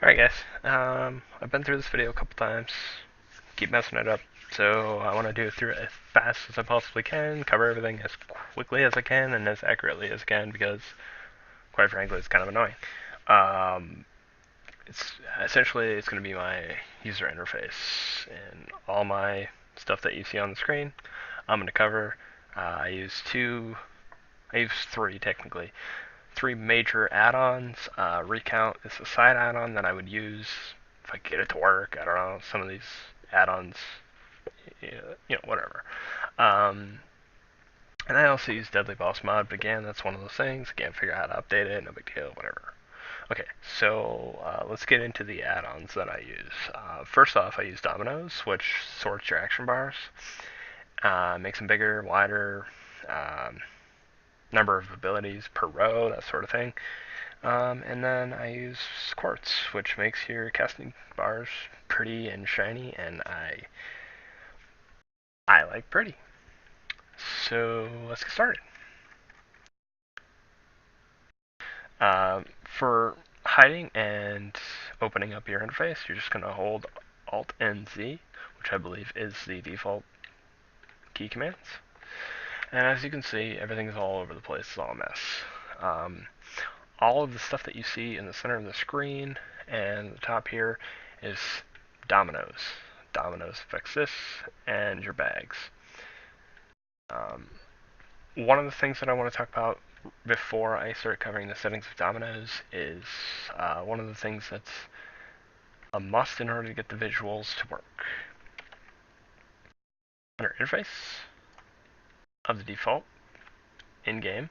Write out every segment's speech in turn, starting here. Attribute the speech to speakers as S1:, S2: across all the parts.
S1: Alright guys, I've been through this video a couple times, keep messing it up, so I want to do it through it as fast as I possibly can, cover everything as quickly as I can and as accurately as I can because, quite frankly, it's kind of annoying. It's essentially it's going to be my user interface and all my stuff that you see on the screen. I'm going to cover. I use three technically. Three major add-ons. Recount is a side add-on that I would use if I get it to work. I don't know, some of these add-ons, whatever. Um, and I also use Deadly Boss Mod, but again, that's one of those things. I can't figure out how to update it, no big deal, whatever. Okay, so let's get into the add-ons that I use. First off, I use Dominoes, which sorts your action bars, makes them bigger, wider, number of abilities per row, that sort of thing. And then I use Quarts, which makes your casting bars pretty and shiny, and I like pretty. So let's get started. For hiding and opening up your interface, you're just going to hold Alt and Z, which I believe is the default key commands. And as you can see, everything's all over the place. It's all a mess. All of the stuff that you see in the center of the screen and the top here is Dominoes. Dominoes affects this and your bags. One of the things that I want to talk about before I start covering the settings of Dominoes is one of the things that's a must in order to get the visuals to work. Under interface of the default in-game,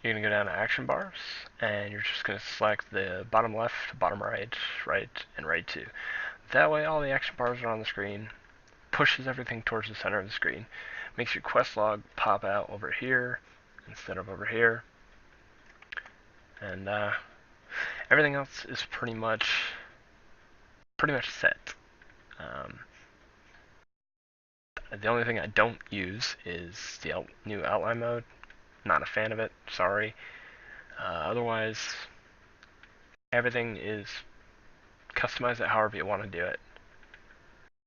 S1: you're going to go down to action bars, and you're just going to select the bottom left, bottom right, right, and right 2. That way all the action bars are on the screen, pushes everything towards the center of the screen, makes your quest log pop out over here instead of over here, and everything else is pretty much set. The only thing I don't use is the new outline mode. Not a fan of it, sorry. Otherwise, everything is customize it however you want to do it.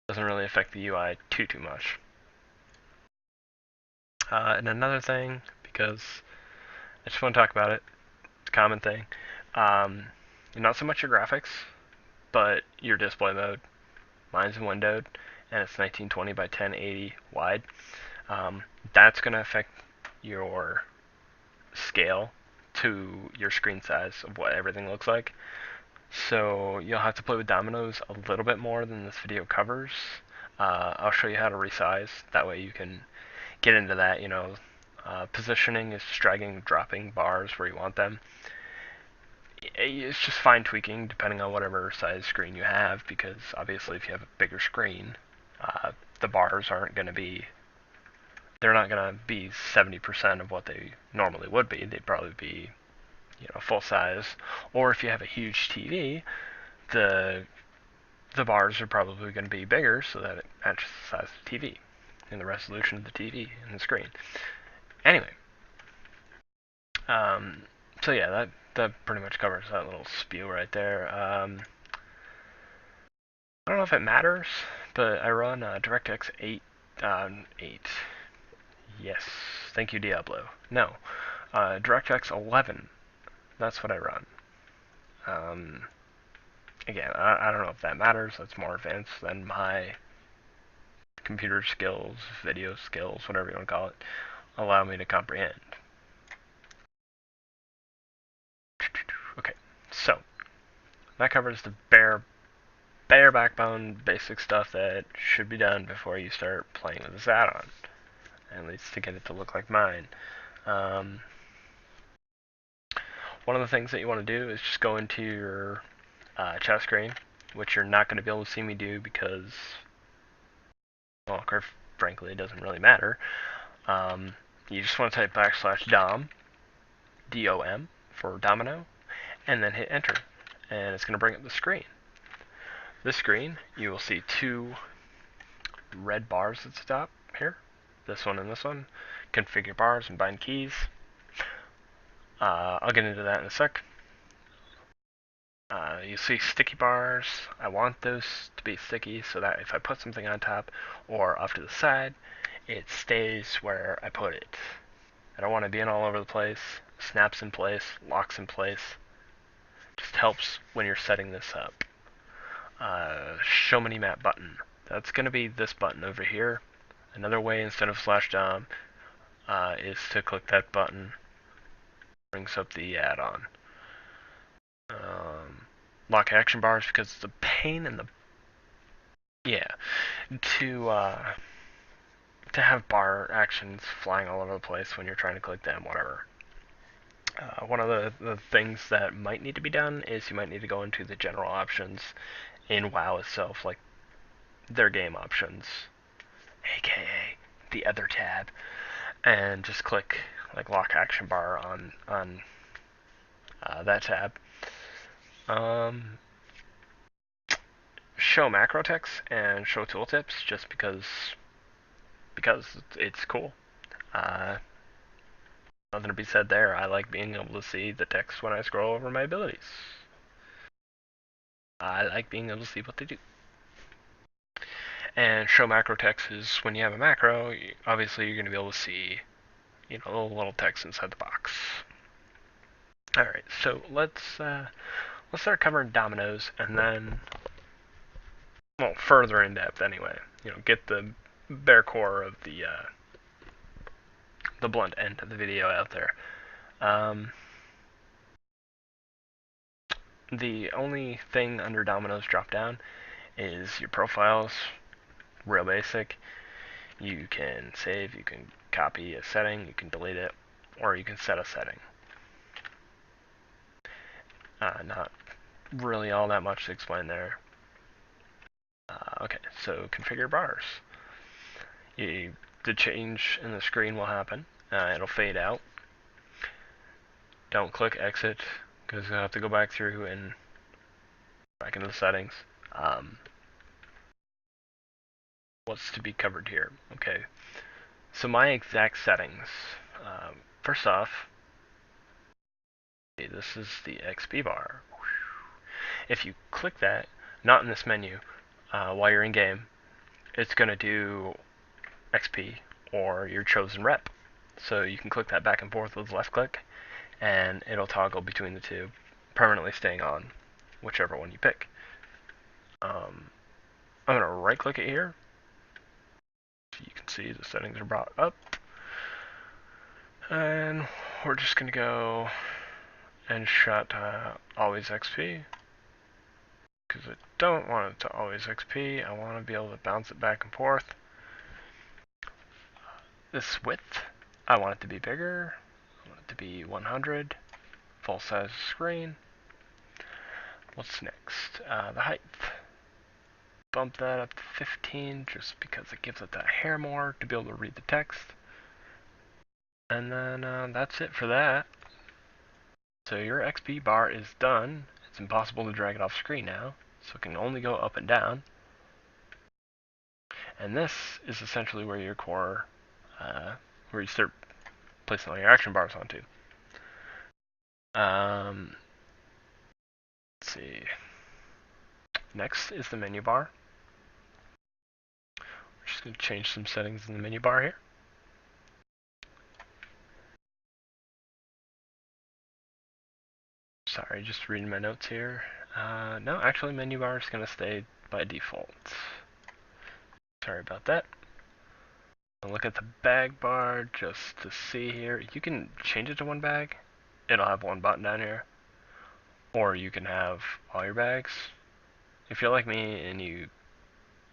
S1: Doesn't really affect the UI too much. And another thing, because I just want to talk about it, it's a common thing. Not so much your graphics, but your display mode. Mine's windowed, and it's 1920 by 1080 wide. That's going to affect your scale to your screen size of what everything looks like. So you'll have to play with Dominoes a little bit more than this video covers. I'll show you how to resize. That way you can get into that. Positioning is just dragging, dropping bars where you want them. It's just fine tweaking depending on whatever size screen you have, because obviously if you have a bigger screen, the bars aren't going to be, they're not going to be 70% of what they normally would be. They'd probably be, full size. Or if you have a huge TV, the bars are probably going to be bigger so that it matches the size of the TV and the resolution of the TV and the screen. Anyway, so yeah, that pretty much covers that little spiel right there. I don't know if it matters, but I run DirectX 8. 8. Yes, thank you, Diablo. No, DirectX 11. That's what I run. Again, I don't know if that matters. That's more advanced than my computer skills, video skills, whatever you want to call it, allow me to comprehend. Okay, so that covers the bare backbone basic stuff that should be done before you start playing with this add-on, at least to get it to look like mine. One of the things that you want to do is just go into your chat screen, which you're not going to be able to see me do because, well, quite frankly, it doesn't really matter. You just want to type \dom, D-O-M, for domino, and then hit enter, and it's going to bring up the screen. This screen, you will see two red bars at the top here, this one and this one. Configure bars and bind keys. I'll get into that in a sec. You see sticky bars. I want those to be sticky so that if I put something on top or off to the side, it stays where I put it. I don't want to be in all over the place. Snaps in place, locks in place. Just helps when you're setting this up. Show mini map button. That's going to be this button over here. Another way instead of /dom is to click that button. Brings up the add-on. Lock action bars because it's a pain in the to have bar actions flying all over the place when you're trying to click them, whatever. One of the things that might need to be done is you might need to go into the general options in WoW itself, like their game options, aka the other tab, and just click like lock action bar on that tab. Show macro text and show tooltips just because it's cool. Nothing to be said there. I like being able to see the text when I scroll over my abilities. I like being able to see what they do. And show macro text is when you have a macro, obviously you're going to be able to see, little text inside the box. All right, so let's start covering dominoes, and then, well, further in depth anyway. Get the bare core of the blunt end of the video out there. The only thing under dominoes drop down is your profiles, real basic. You can save, you can copy a setting, you can delete it, or you can set a setting. Not really all that much to explain there. Okay, so configure bars. The change in the screen will happen. It'll fade out. Don't click exit because you'll have to go back through and back into the settings. What's to be covered here? Okay, so my exact settings. First off, this is the XP bar. If you click that, not in this menu, while you're in game, it's going to do XP or your chosen rep. So you can click that back and forth with left click, and it'll toggle between the two, permanently staying on whichever one you pick. I'm going to right click it here. So you can see the settings are brought up. And we're just going to go and shut always XP. Because I don't want it to always XP. I want to be able to bounce it back and forth. This width, I want it to be bigger. I want it to be 100. Full size screen. What's next? The height. Bump that up to 15 just because it gives it that hair more to be able to read the text. And then that's it for that. So your XP bar is done. It's impossible to drag it off screen now, so it can only go up and down. And this is essentially where your core, where you start placing all your action bars onto. Let's see. Next is the menu bar. We're just going to change some settings in the menu bar here. Sorry, just reading my notes here. No, actually menu bar is going to stay by default. Sorry about that. I'll look at the bag bar just to see here. You can change it to one bag. It'll have one button down here. Or you can have all your bags. If you're like me and you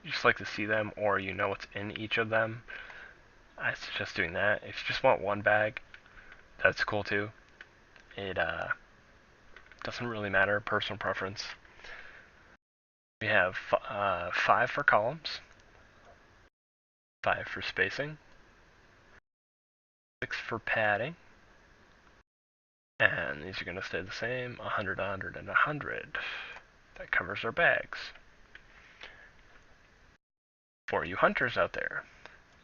S1: just like to see them, or you know what's in each of them, I suggest doing that. If you just want one bag, that's cool too. It doesn't really matter, personal preference. We have 5 for columns, 5 for spacing, 6 for padding, and these are going to stay the same, 100, 100, and 100. That covers our bags. For you hunters out there,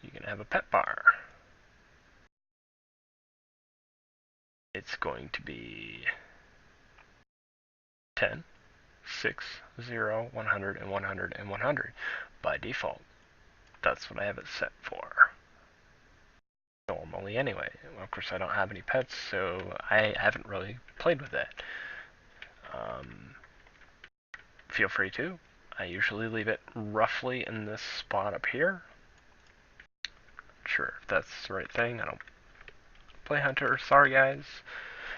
S1: you can have a pet bar. It's going to be 10. 6, 0, 100, and 100, and 100 by default. That's what I have it set for. Normally anyway. Of course I don't have any pets, so I haven't really played with that. Feel free to. I usually leave it roughly in this spot up here. Not sure if that's the right thing. I don't play Hunter. Sorry guys,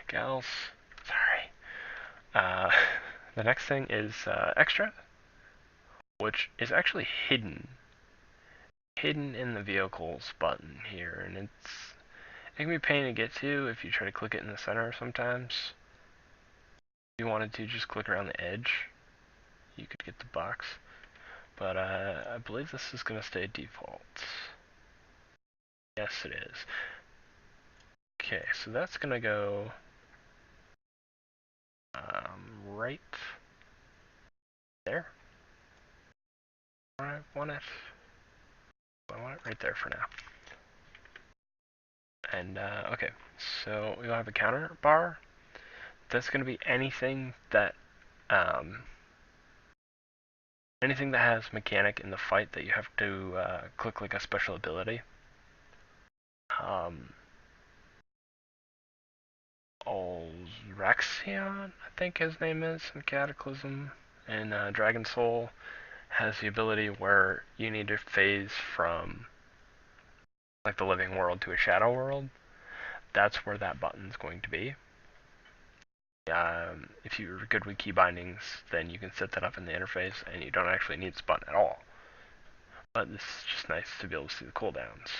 S1: gals. Sorry. The next thing is extra, which is actually hidden in the vehicles button here, and it can be a pain to get to if you try to click it in the center sometimes. If you wanted to just click around the edge, you could get the box, but I believe this is going to stay default. Yes, it is. Okay, so that's going to go right there. I want it right there for now. And okay, so we'll have a counter bar. That's going to be anything that has mechanic in the fight that you have to click like a special ability. Olrexion, I think his name is, in Cataclysm, and Dragon Soul has the ability where you need to phase from like the living world to a shadow world. That's where that button's going to be. If you're good with key bindings, then you can set that up in the interface, and you don't actually need this button at all. But this is just nice to be able to see the cooldowns.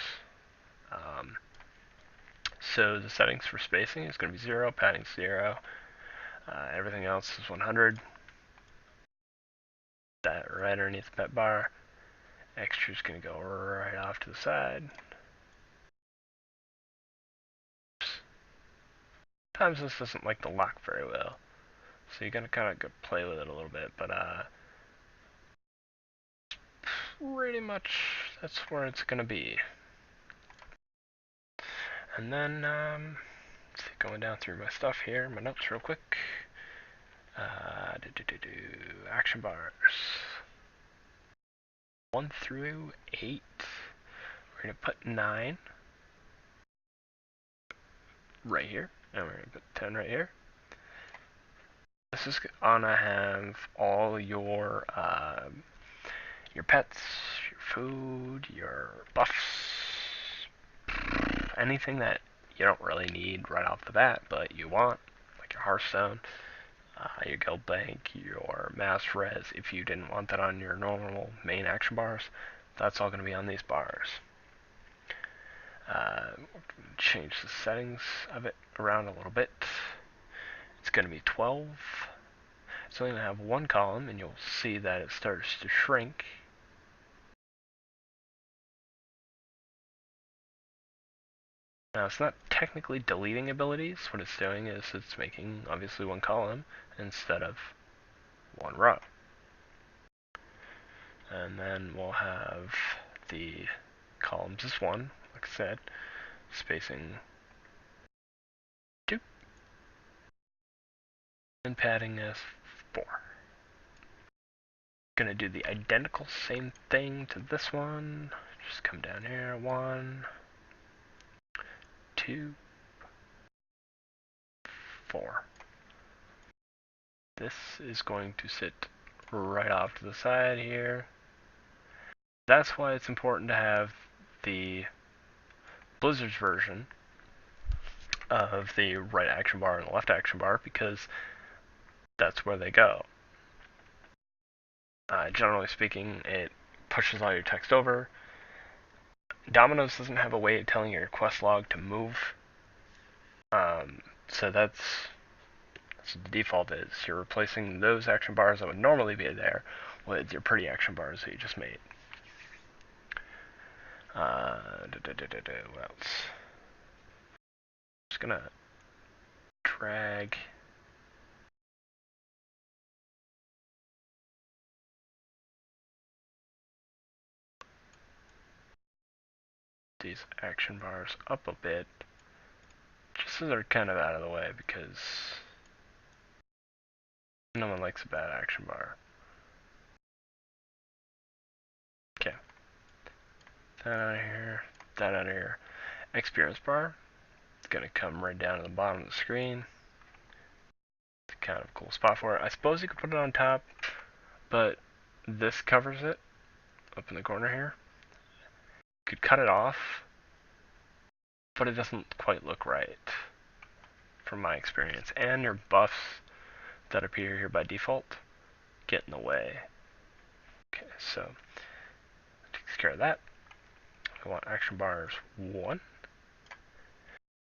S1: So the settings for spacing is going to be 0, padding 0. Everything else is 100. That right underneath the pet bar. Extra is going to go right off to the side. Sometimes this doesn't like to lock very well, so you gotta kind of play with it a little bit, but pretty much that's where it's gonna be. And then going down through my stuff here, my notes real quick. Action bars 1 through 8. We're gonna put 9 right here, and we're gonna put 10 right here. This is gonna have all your pets, your food, your buffs, anything that you don't really need right off the bat, but you want, like your Hearthstone, your guild bank, your mass res. If you didn't want that on your normal main action bars, that's all going to be on these bars. Change the settings of it around a little bit. It's going to be 12. It's only going to have one column, and you'll see that it starts to shrink. Now, it's not technically deleting abilities. What it's doing is it's making, obviously, one column instead of one row. And then we'll have the columns as 1, like I said, spacing 2, and padding as 4. Gonna do the identical same thing to this one. Just come down here, 1, 2, 4. This is going to sit right off to the side here. That's why it's important to have the Blizzard's version of the right action bar and the left action bar, because that's where they go. Generally speaking, it pushes all your text over. Dominoes doesn't have a way of telling your quest log to move, so that's what the default is. You're replacing those action bars that would normally be there with your pretty action bars that you just made. What else? Just gonna drag these action bars up a bit, just so they're kind of out of the way, because No one likes a bad action bar. Okay. That out of here. That out of here. Experience bar. It's gonna come right down to the bottom of the screen. It's kind of a cool spot for it. I suppose you could put it on top, but this covers it up in the corner here. You could cut it off, but it doesn't quite look right from my experience. And your buffs that appear here by default get in the way. Okay, so takes care of that. I want action bars 1.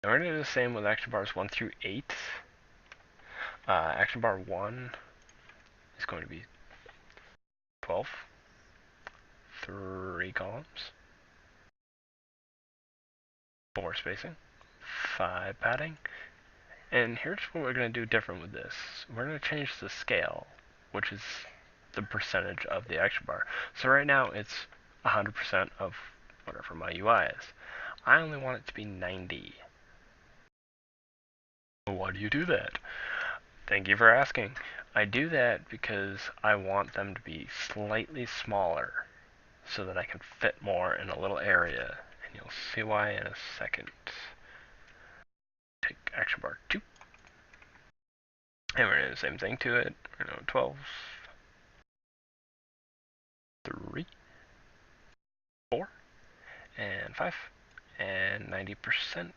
S1: And we're going to do the same with action bars 1 through 8. Action bar 1 is going to be 12. 3 columns. 4 spacing. 5 padding. And here's what we're going to do different with this. We're going to change the scale, which is the percentage of the action bar. So right now it's 100% of whatever my UI is. I only want it to be 90. Why do you do that? Thank you for asking. I do that because I want them to be slightly smaller so that I can fit more in a little area. And you'll see why in a second. Take action bar 2. And we're going to do the same thing to it. We're going to 12, 3, 4, and 5, and 90%. And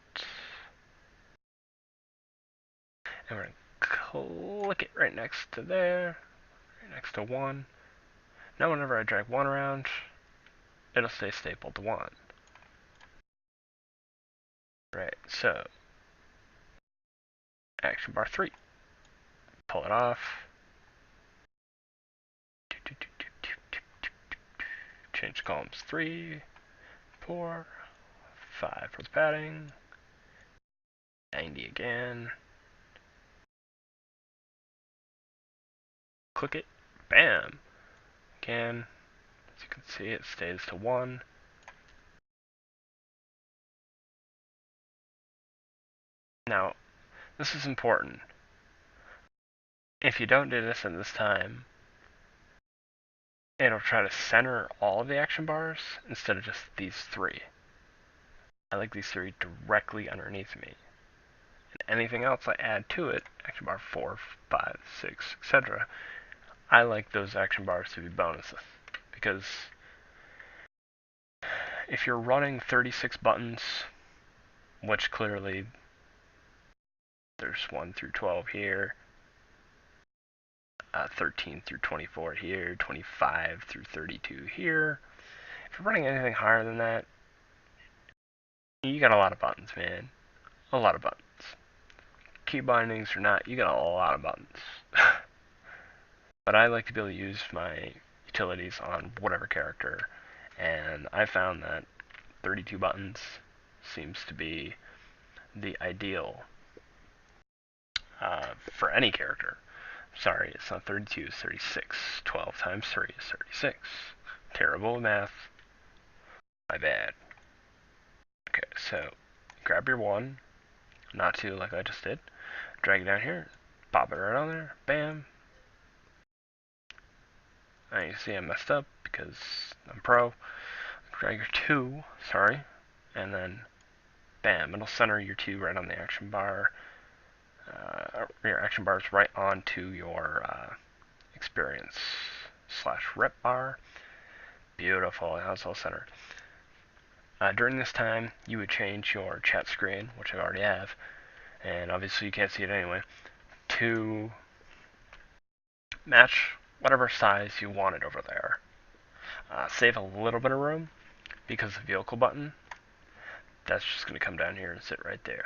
S1: we're going to click it right next to there, right next to 1. Now whenever I drag 1 around, it'll stay stapled to 1. Right, so action bar 3. Pull it off. Change columns 3, 4, 5 for the padding. 90 again. Click it. Bam! Again, as you can see, it stays to 1. Now, this is important. If you don't do this at this time, it'll try to center all of the action bars instead of just these 3. I like these 3 directly underneath me. And anything else I add to it, action bar 4, 5, 6, etc., I like those action bars to be bonuses. Because if you're running 36 buttons, which clearly there's 1 through 12 here, 13 through 24 here, 25 through 32 here. If you're running anything higher than that, you got a lot of buttons, man. A lot of buttons. Key bindings or not, you got a lot of buttons. But I like to be able to use my utilities on whatever character, and I found that 32 buttons seems to be the ideal for any character. Sorry, it's not 32, it's 36. 12 times 3 is 36. Terrible math. My bad. Okay, so grab your 1, not 2 like I just did. Drag it down here, pop it right on there, bam. Now you see I messed up because I'm pro. Drag your 2, sorry, and then bam, it'll center your 2 right on the action bar. Your action bar is right onto your experience / rep bar. Beautiful, now it's all centered. During this time, you would change your chat screen, which I already have, and obviously you can't see it anyway, to match whatever size you wanted over there. Save a little bit of room, because the vehicle button, that's just going to come down here and sit right there.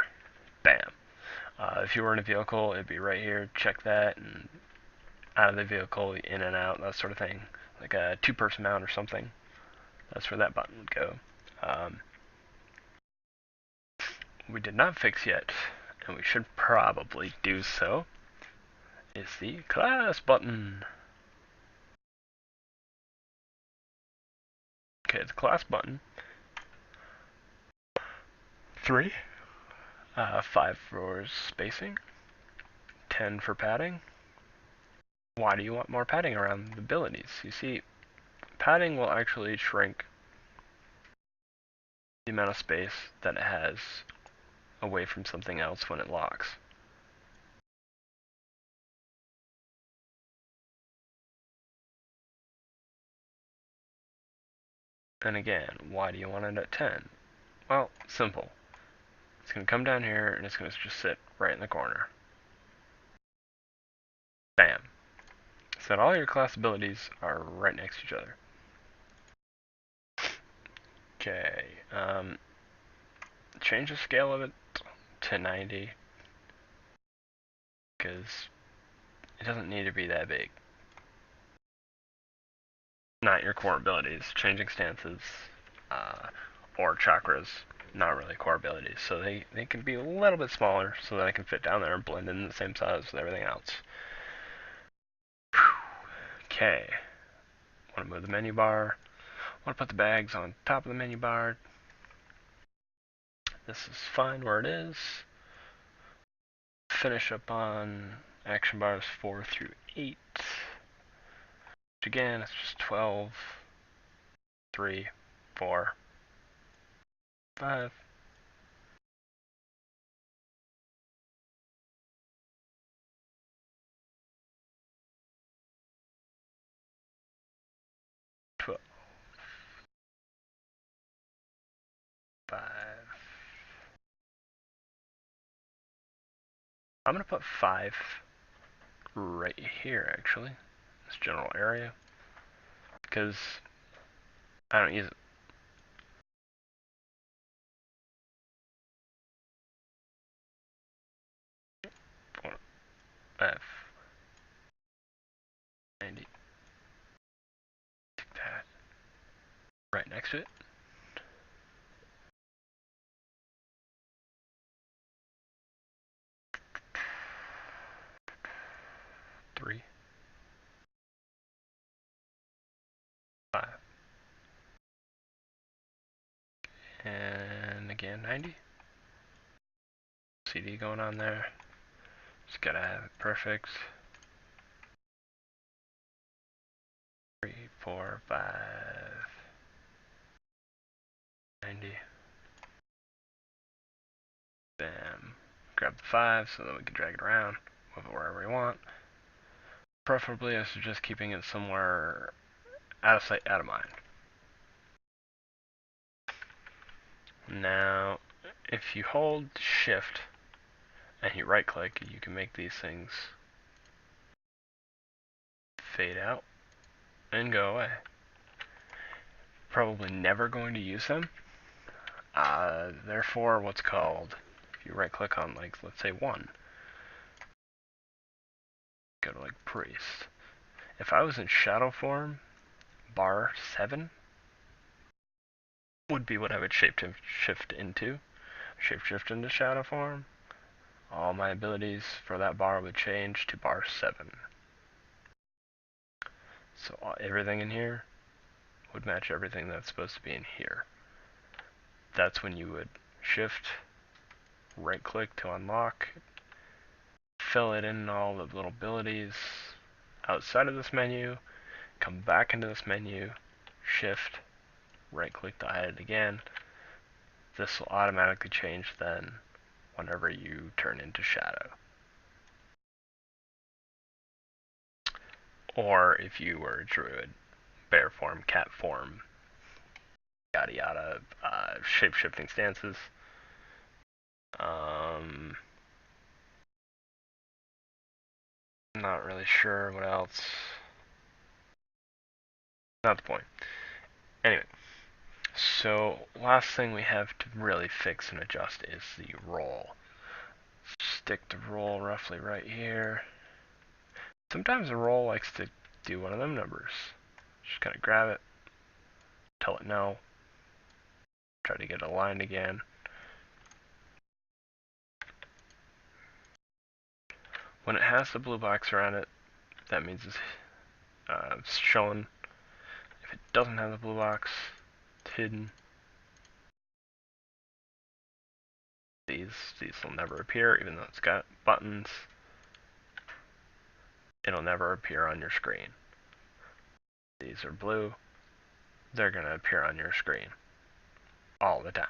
S1: Bam. If you were in a vehicle, it'd be right here. Check that, and out of the vehicle, in and out, that sort of thing. Like a 2-person mount or something. That's where that button would go. We did not fix yet, and we should probably do so, is the class button. Okay, the class button. 3. 5 for spacing. 10 for padding. why do you want more padding around the abilities? You see, padding will actually shrink the amount of space that it has away from something else when it locks. And again, why do you want it at 10? Well, simple. It's going to come down here and it's going to just sit right in the corner. Bam. So that all your class abilities are right next to each other. Okay, change the scale of it to 90 because it doesn't need to be that big. Not your core abilities, changing stances, or chakras, not really core abilities. So they can be a little bit smaller so that I can fit down there and blend in the same size with everything else. Okay, want to move the menu bar. Want to put the bags on top of the menu bar. This is fine where it is. Finish up on action bars 4 through 8. Which again, it's just 12, 3, 4, 5. I'm going to put 5 right here, actually. This general area. Because I don't use it. F. 90. Take that. Right next to it. 3. 5. And again, 90. CD going on there. Just gotta have it perfect. 3, 4, 5. 90. Bam. Grab the 5 so that we can drag it around, move it wherever we want. Preferably, I suggest keeping it somewhere out of sight, out of mind. Now, if you hold Shift and you right click, you can make these things fade out and go away. Probably never going to use them. Therefore, what's called, if you right click on, like, let's say 1, go to like Priest. If I was in shadow form, bar 7 would be what I would shapeshift into. Shapeshift into shadow form. All my abilities for that bar would change to bar 7. So everything in here would match everything that's supposed to be in here. That's when you would shift, right click to unlock, fill it in all the little abilities outside of this menu, come back into this menu, shift, right click to hide it again. This will automatically change then whenever you turn into shadow. Or if you were a druid, bear form, cat form, yada yada, shape-shifting stances. Not really sure what else. Not the point. Anyway, so last thing we have to really fix and adjust is the roll. Stick the roll roughly right here. Sometimes the roll likes to do one of them numbers. Just kind of grab it, tell it no, try to get it aligned again. When it has the blue box around it, that means it's shown. If it doesn't have the blue box, it's hidden. These will never appear, even though it's got buttons. it'll never appear on your screen. These are blue, they're going to appear on your screen all the time.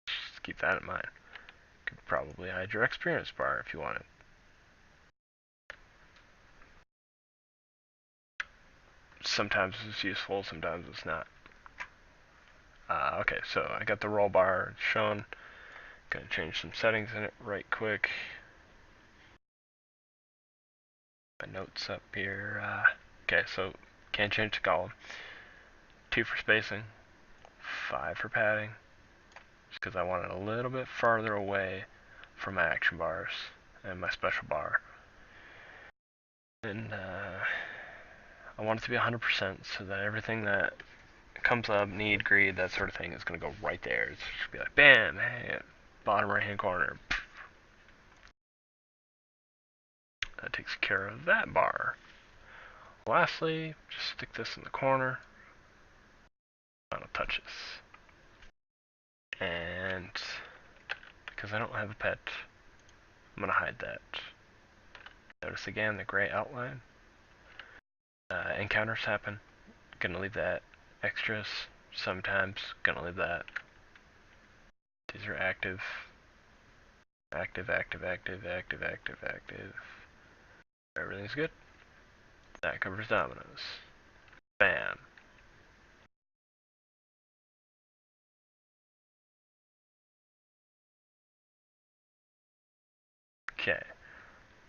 S1: Just keep that in mind. You could probably hide your experience bar if you wanted. Sometimes it's useful, sometimes it's not. Okay, so I got the roll bar shown. Gonna change some settings in it right quick. My notes up here. Okay, so can't change the column. 2 for spacing, 5 for padding, just because I want it a little bit farther away from my action bars and my special bar. And I want it to be 100% so that everything that comes up, need, greed, that sort of thing, is going to go right there. It's just be like, bam, hey, bottom right hand corner. That takes care of that bar. Lastly, just stick this in the corner. Final touches. And because I don't have a pet, I'm going to hide that. Notice again the gray outline. Encounters happen. Gonna leave that. Extras, sometimes. Gonna leave that. These are active. Active, active, active, active, active, active. Everything's good. That covers Dominoes. Bam. Okay.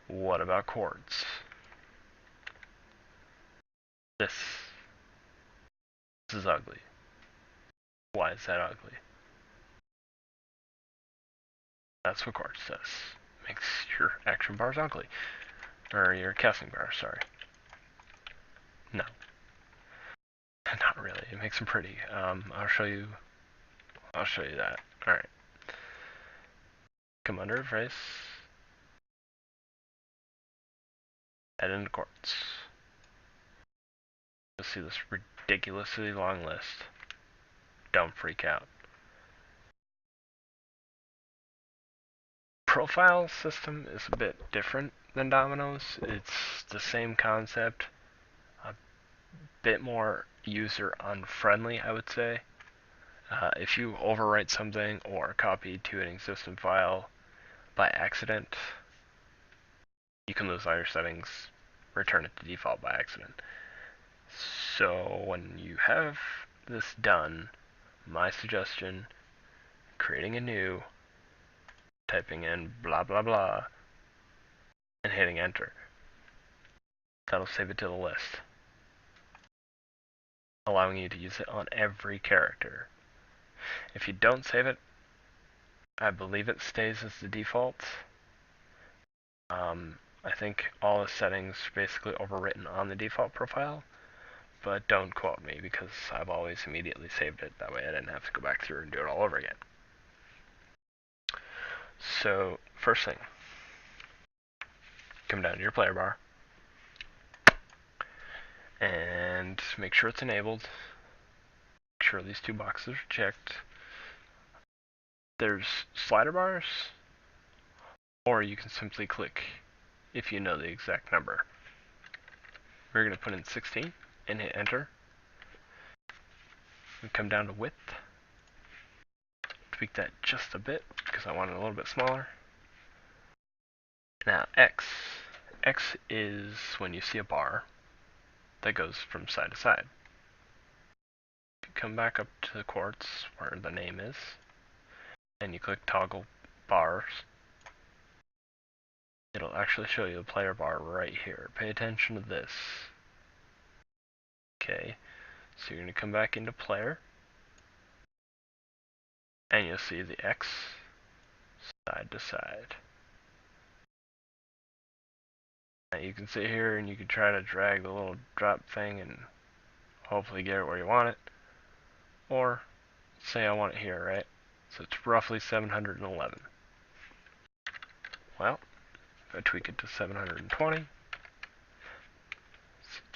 S1: What about Quarts? This. This is ugly. Why is that ugly? That's what Quartz does. Makes your action bars ugly. Or your casting bars, sorry. No. Not really. It makes them pretty. I'll show you that. Alright. Come under face. Add into Quartz. You'll see this ridiculously long list. Don't freak out. Profile system is a bit different than Dominoes. It's the same concept, a bit more user unfriendly, I would say. If you overwrite something or copy to an existing file by accident, you can lose all your settings, return it to default by accident. So when you have this done, my suggestion, creating a new, typing in blah blah blah, and hitting enter. That'll save it to the list, allowing you to use it on every character. If you don't save it, I believe it stays as the default. I think all the settings are basically overwritten on the default profile, but don't quote me because I've always immediately saved it. That way I didn't have to go back through and do it all over again. So, first thing, come down to your player bar and make sure it's enabled. Make sure these 2 boxes are checked. There's slider bars, or you can simply click if you know the exact number. We're going to put in 16 and hit enter. And come down to width. Tweak that just a bit because I want it a little bit smaller. Now X. X is when you see a bar that goes from side to side. You come back up to the Quartz where the name is, and you click toggle bars. It'll actually show you the player bar right here. Pay attention to this. Okay, so you're going to come back into player, and you'll see the X side to side. Now you can sit here and you can try to drag the little drop thing and hopefully get it where you want it. Or say I want it here, right? So it's roughly 711. Well, if I tweak it to 720, it's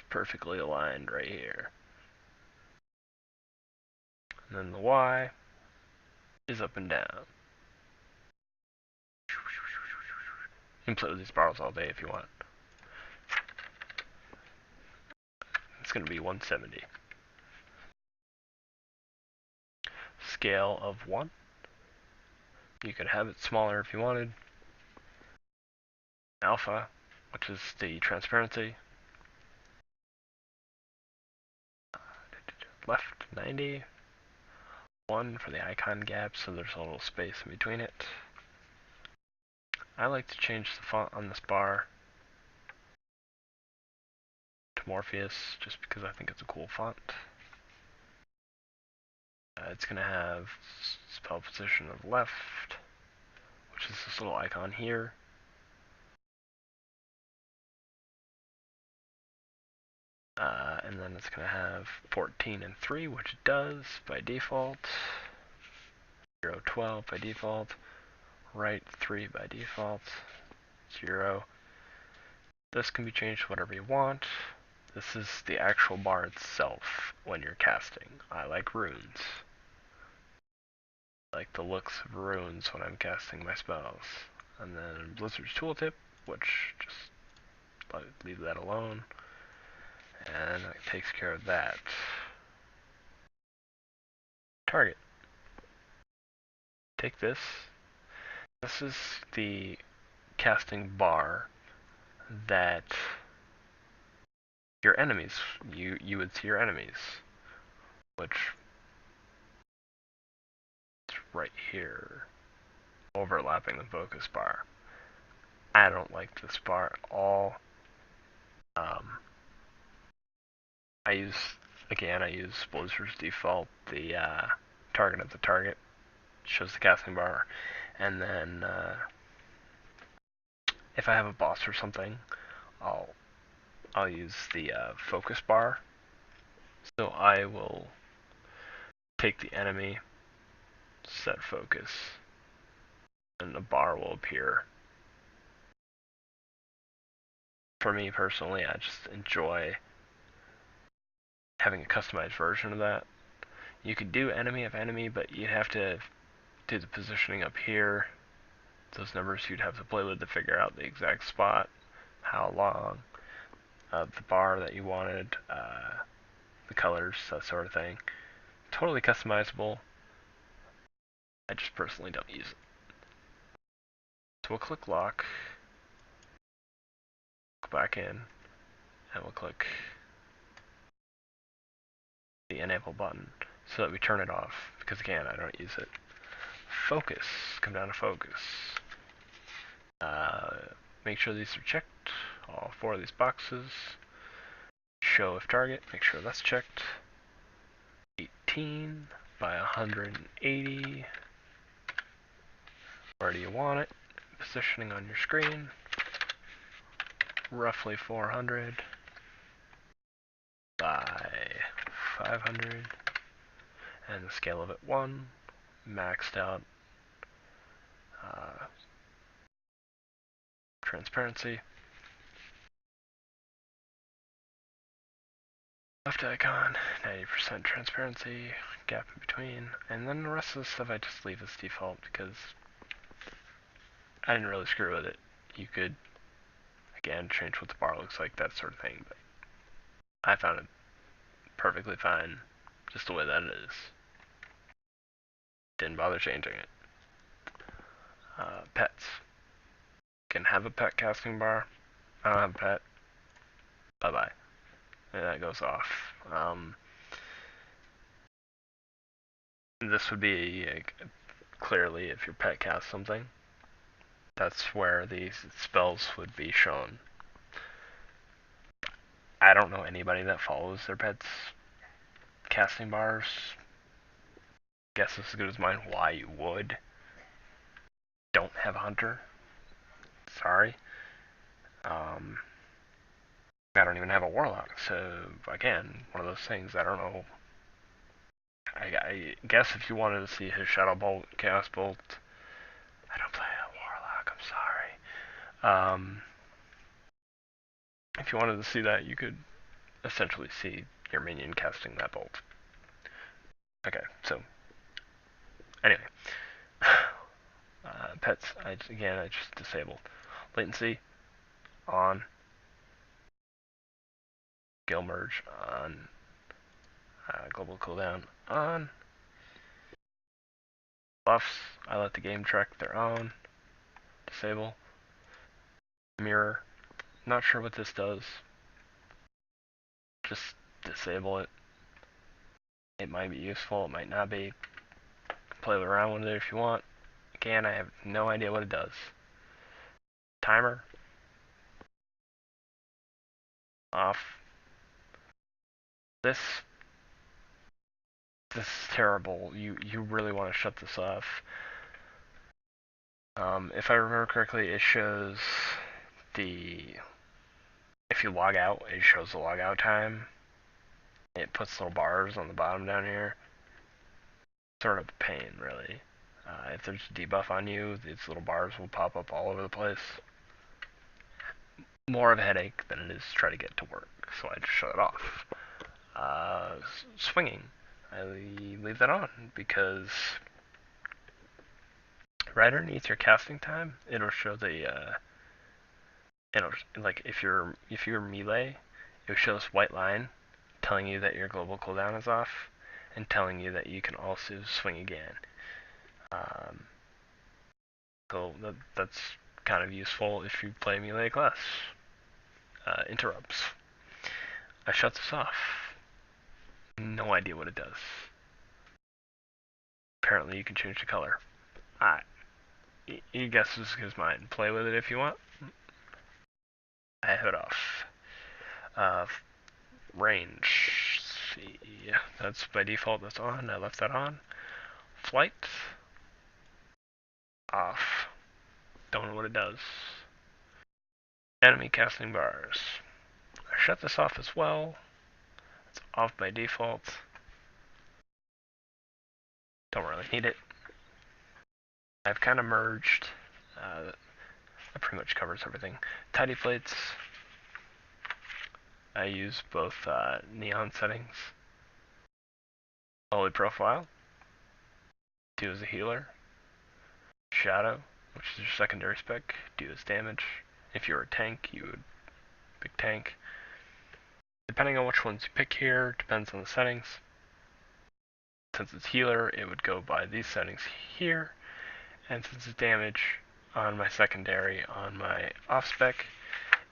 S1: perfectly aligned right here. And then the Y is up and down. You can play with these bars all day if you want. going to be 170. Scale of 1. You could have it smaller if you wanted. Alpha, which is the transparency. Left 90. 1 for the icon gap, so there's a little space in between it. I like to change the font on this bar to Morpheus just because I think it's a cool font. It's going to have spell position of left, which is this little icon here. And then it's going to have 14 and 3, which it does by default. 0, 12 by default. Right 3 by default. 0. This can be changed to whatever you want. This is the actual bar itself when you're casting. I like runes. I like the looks of runes when I'm casting my spells. And then Blizzard's tooltip, which just leave that alone. And it takes care of that. Target. Take this. This is the casting bar that your enemies, you would see your enemies, which is right here, overlapping the focus bar. I don't like this bar at all. I use Blizzard's default, the target of the target, shows the casting bar, and then if I have a boss or something, I'll use the focus bar. So I will take the enemy, set focus, and the bar will appear. For me personally, I just enjoy having a customized version of that. You could do enemy of enemy, but you'd have to do the positioning up here. Those numbers you'd have to play with to figure out the exact spot, how long, the bar that you wanted, the colors, that sort of thing. Totally customizable. I just personally don't use it. So we'll click lock, go back in, and we'll click the enable button so that we turn it off, because again, I don't use it. Focus, come down to focus. Make sure these are checked, all 4 of these boxes. Show if target, make sure that's checked. 18 by 180. Where do you want it? Positioning on your screen. Roughly 400 by 500. And the scale of it 1. Maxed out transparency. Left icon, 90% transparency, gap in between, and then the rest of the stuff I just leave as default because I didn't really screw with it. You could, again, change what the bar looks like, that sort of thing, but I found it perfectly fine just the way that it is. Didn't bother changing it. Pets. Can have a pet casting bar. I don't have a pet. Bye-bye. And that goes off. This would be clearly if your pet casts something. That's where these spells would be shown. I don't know anybody that follows their pets casting bars. Guess as good as mine why you would. Don't have a hunter. Sorry. I don't even have a warlock, so again, one of those things, I don't know. I guess if you wanted to see his Shadow Bolt, Chaos Bolt, I don't play a warlock, I'm sorry. If you wanted to see that, you could essentially see your minion casting that bolt. Okay, so anyway, pets. I just disabled latency on. skill merge on, global cooldown on. Buffs, I let the game track their own. Disable. Mirror, not sure what this does. Just disable it. It might be useful, it might not be. Play around with it if you want. Again, I have no idea what it does. Timer. Off. This is terrible. You really want to shut this off. If I remember correctly, it shows the... If you log out, it shows the logout time. It puts little bars on the bottom down here. Sort of a pain, really. If there's a debuff on you, these little bars will pop up all over the place. More of a headache than it is to try to get to work, so I just shut it off. Swinging, I leave that on because right underneath your casting time, it'll show the it'll, like if you're melee, it'll show this white line telling you that your global cooldown is off and telling you that you can also swing again. So that's kind of useful if you play melee class. Interrupts. I shut this off. No idea what it does. Apparently you can change the color. Your guess is as good as mine. Play with it if you want. I have it off. Range. See, that's by default. That's on. I left that on. Flight. Off. Don't know what it does. Enemy casting bars. I shut this off as well. It's off by default. Don't really need it. I've kind of merged. That pretty much covers everything. Tidy plates. I use both neon settings. Holy profile. Do as a healer. Shadow, which is your secondary spec. Do as damage. If you're a tank, you would big tank. Depending on which ones you pick here, depends on the settings. Since it's healer, it would go by these settings here. And since it's damage, on my secondary, on my off spec,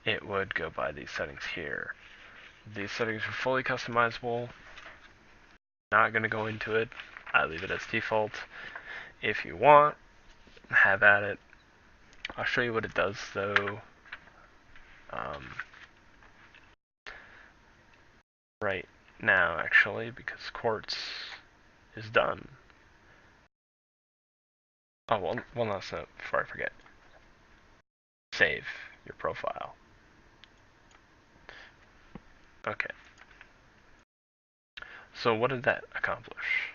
S1: it would go by these settings here. These settings are fully customizable. Not going to go into it. I leave it as default. If you want, have at it. I'll show you what it does though. Right now, actually, because Quartz is done. Oh, one last note before I forget. Save your profile. Okay. So what did that accomplish?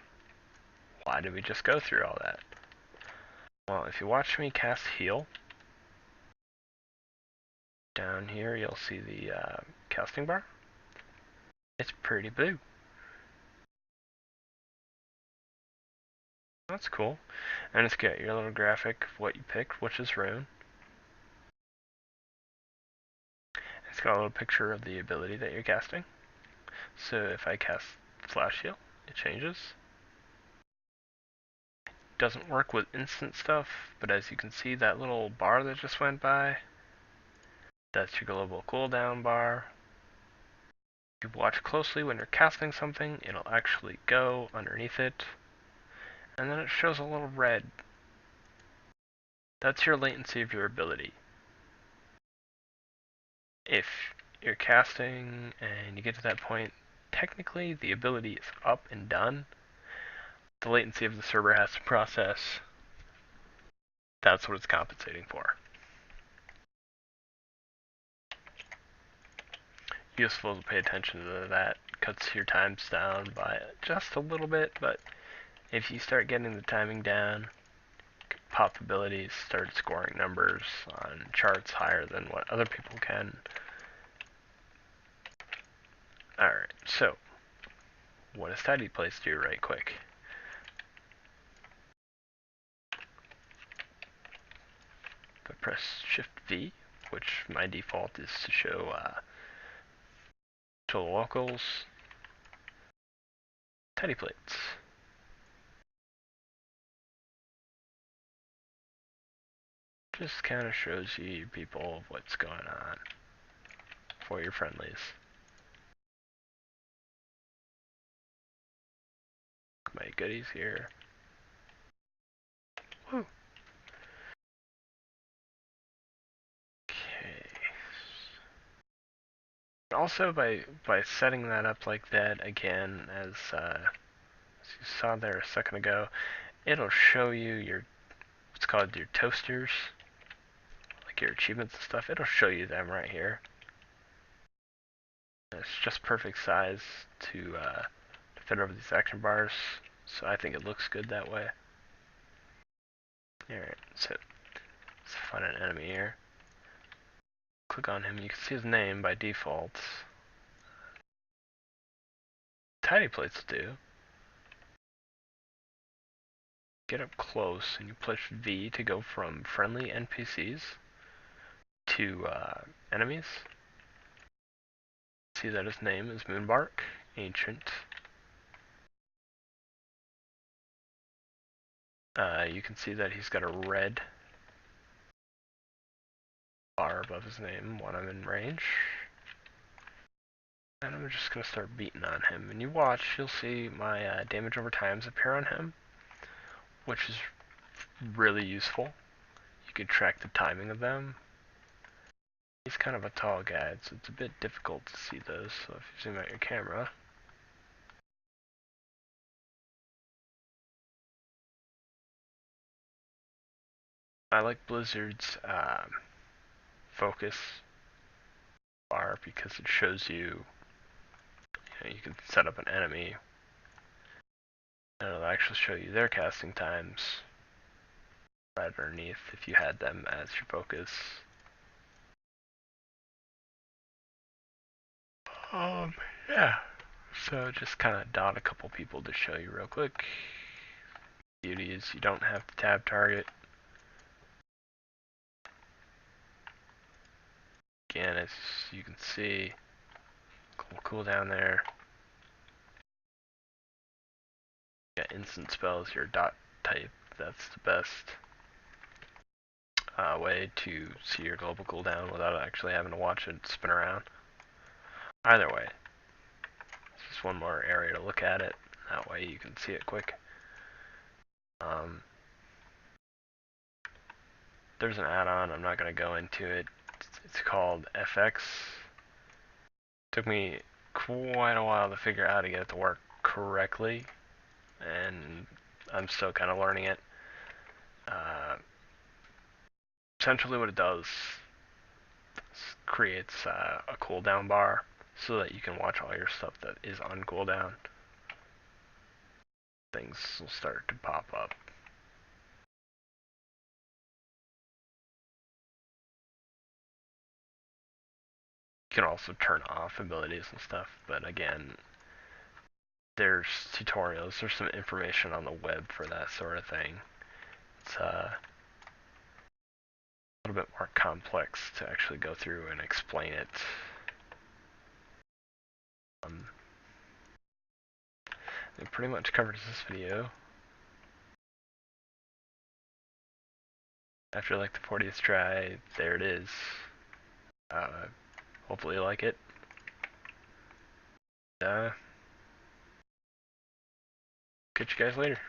S1: Why did we just go through all that? Well, if you watch me cast heal, down here you'll see the casting bar. It's pretty blue. That's cool. And it's got your little graphic of what you picked, which is rune. It's got a little picture of the ability that you're casting. So if I cast Flash Heal, it changes. Doesn't work with instant stuff, but as you can see, that little bar that just went by, that's your global cooldown bar. If you watch closely when you're casting something, it'll actually go underneath it, and then it shows a little red. That's your latency of your ability. If you're casting and you get to that point, technically the ability is up and done. The latency of the server has to process. That's what it's compensating for. Useful to pay attention to that. Cuts your times down by just a little bit, but if you start getting the timing down, pop abilities, start scoring numbers on charts higher than what other people can. Alright, so what does tidy place do right quick? If I press Shift V, which my default is to show to the locals. Teddy plates. Just kind of shows you people what's going on for your friendlies. My goodies here. Woo. Okay. Also, by setting that up like that again, as you saw there a second ago, it'll show you your what's called your toasters, like your achievements and stuff. It'll show you them right here. And it's just perfect size to fit over these action bars, so I think it looks good that way. Alright, so let's find an enemy here. Click on him, you can see his name by default. Tiny plates do. Get up close and you push V to go from friendly NPCs to enemies. See that his name is Moonbark, Ancient. You can see that he's got a red bar above his name when I'm in range. And I'm just going to start beating on him. And you watch, you'll see my damage over times appear on him, which is really useful. You can track the timing of them. He's kind of a tall guy, so it's a bit difficult to see those. So if you zoom out your camera, I like Blizzard's focus bar because it shows you, you can set up an enemy and it'll actually show you their casting times right underneath if you had them as your focus. Yeah. So just kind of dot a couple people to show you real quick. Beauty is you don't have to tab target. Again, as you can see, cool down there. Got instant spells, your dot type. That's the best way to see your global cooldown without actually having to watch it spin around. Either way, it's just one more area to look at it. That way you can see it quick. There's an add-on, I'm not going to go into it. It's called FX. Took me quite a while to figure out how to get it to work correctly, and I'm still kind of learning it. Essentially what it does is creates a cooldown bar so that you can watch all your stuff that is on cooldown. Things will start to pop up. You can also turn off abilities and stuff, but again, there's tutorials, there's some information on the web for that sort of thing. It's a little bit more complex to actually go through and explain it. It pretty much covers this video. After like the 40th try, there it is. Hopefully you like it. Catch you guys later.